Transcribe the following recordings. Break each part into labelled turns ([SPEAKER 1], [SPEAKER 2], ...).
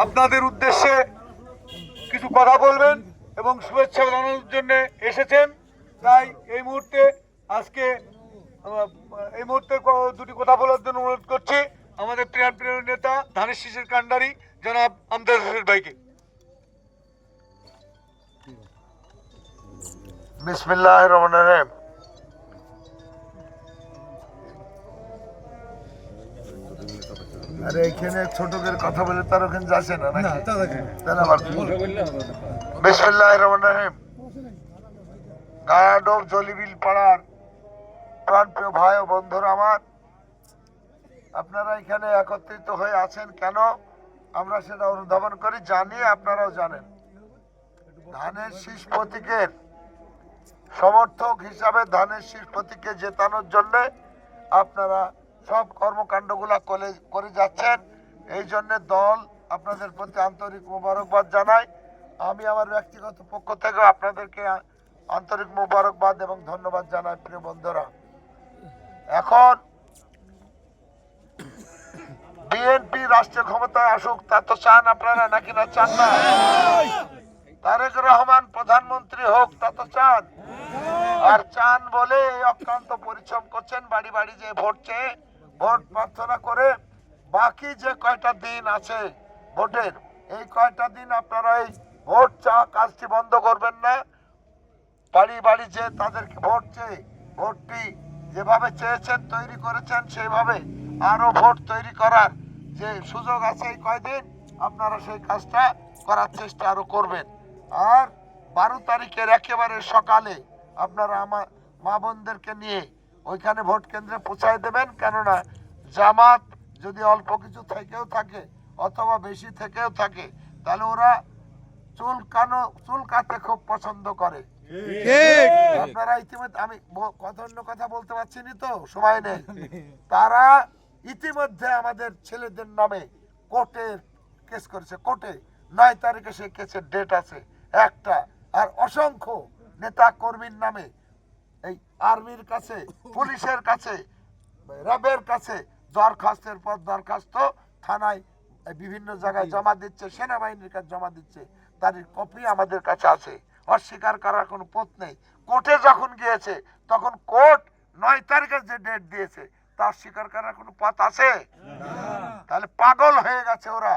[SPEAKER 1] আপনাদের উদ্দেশ্যে কিছু কথা বলবেন এবং শুভেচ্ছা জানানোর জন্য এসেছেন। তাই এই মুহূর্তে দুটি কথা বলার জন্য অনুরোধ করছি আমাদের প্রিয় নেতা ধানের শীষের কান্ডারি জনাব আমজাদ হোসেন ভাইকে। বিসমিল্লাহির রহমানির রহিম। আরে এখানে ছোটদের কথা বলে তার ওখানে যাচ্ছে না নাকি? বিসমিল্লাহির রহমানির রহিম। গায়াডোব জলিবিল পাড়ার প্রাণপ্রিয় ভাই ও বন্ধুরা আমার, আপনারা এখানে একত্রিত হয়ে আছেন কেন আমরা সেটা অনুধাবন করি, জানি আপনারাও জানেন। ধানের শীষ প্রতীকের সমর্থক হিসাবে ধানের শীষ প্রতীককে জেতানোর জন্য আপনারা সব কর্মকাণ্ডগুলা করে যাচ্ছেন। এই জন্য দল আপনাদের প্রতি আন্তরিক মোবারকবাদ জানায়। আমি আমার ব্যক্তিগত পক্ষ থেকে আপনাদেরকে আন্তরিক মোবারকবাদ এবং ধন্যবাদ জানাই। প্রিয় বন্ধুরা, এখন বিএনপি রাষ্ট্রীয় ক্ষমতায় আসুক, তা তো চান আপনারা, নাকি না চান না? তারেক রহমান প্রধানমন্ত্রী হোক, তা তো চান। আর চান বলে এই অক্লান্ত পরিশ্রম করছেন, বাড়ি বাড়ি যে ভোট চেয়ে ভোট প্রার্থনা করে বাকি যে কয়টা দিন আছে ভোটের, এই কয়টা দিন আপনারা এই ভোট চাওয়া কাজটি বন্ধ করবেন না। বাড়ি বাড়ি যে তাদেরকে ভোট চেয়ে ভোটটি যেভাবে চেয়েছেন তৈরি করেছেন, সেইভাবে আরো ভোট তৈরি করার যে সুযোগ আছে এই কয়দিন আপনারা সেই কাজটা করার চেষ্টা আরো করবেন। আর 12 তারিখের একেবারে সকালে আপনারা আমার মা বোনদেরকে নিয়ে ওইখানে ভোট কেন্দ্রে পৌঁছায় দেবেন। কেননা জামাত যদি অল্প কিছু থেকেও থাকে অথবা বেশি থেকেও থাকে, তাহলে ওরা চুল কাটতে খুব পছন্দ করে। আপনারা ইতিমধ্যে, আমি অন্য কথা বলতে পারছি না তো, সময় নেই। তারা ইতিমধ্যে আমাদের ছেলেদের নামে কোর্টের কেস করেছে। কোর্টে 9 তারিখে সেই কেসের ডেট আছে একটা। আর অসংখ্য নেতা কর্মীর নামে এই আর্মির কাছে, পুলিশের কাছে, র্যাবের কাছে দরখাস্তের পর দরখাস্ত থানায় বিভিন্ন জায়গায় জমা দিচ্ছে, সেনাবাহিনীর কাছে জমা দিচ্ছে। তার কপি আমাদের কাছে আছে। অস্বীকার করার কোনো পথ নেই। কোর্টে যখন গিয়েছে তখন কোর্ট 9 তারিখের যে ডেট দিয়েছে তা অস্বীকার করার কোনো পথ আছে? তাহলে পাগল হয়ে গেছে ওরা,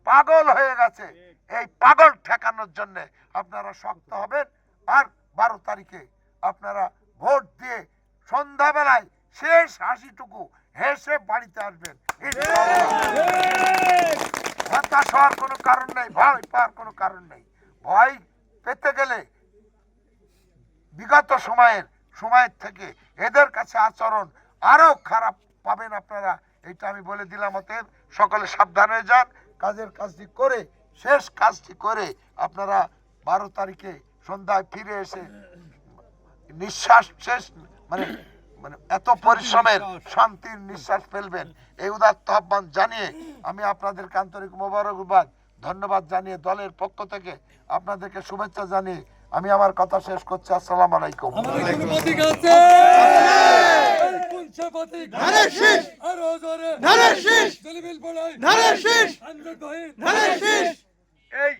[SPEAKER 1] পাগল হয়ে গেছে। এই পাগল ঠেকানোর জন্য আপনারা শক্ত হবেন। আর 12 তারিখে আপনারা ভোট দিয়ে সন্ধ্যাবেলায় শেষ হাসিটুকু হেসে বাড়িতে আসবেন। হতাশ হওয়ার কোনো কারণ নেই, ভয় পাওয়ার কোনো কারণ নেই। ভয় পেতে গেলে বিগত সময়ের থেকে এদের কাছে আচরণ আরো খারাপ পাবেন আপনারা, এটা আমি বলে দিলাম। অতএব সকলে সাবধান হয়ে যান। কাজের কাজটি করে, শেষ কাজটি করে আপনারা 12 তারিখে সন্ধ্যায় ফিরে এসে নিঃশ্বাস শেষ, মানে এত পরিশ্রমের শান্তির নিঃশ্বাস ফেলবেন। এই উদাত্ত আহ্বান জানিয়ে আমি আপনাদেরকে আন্তরিক মোবারকবাদ ধন্যবাদ জানিয়ে দলের পক্ষ থেকে আপনাদেরকে শুভেচ্ছা জানিয়ে আমি আমার কথা শেষ করছি। আসসালামু আলাইকুম। এই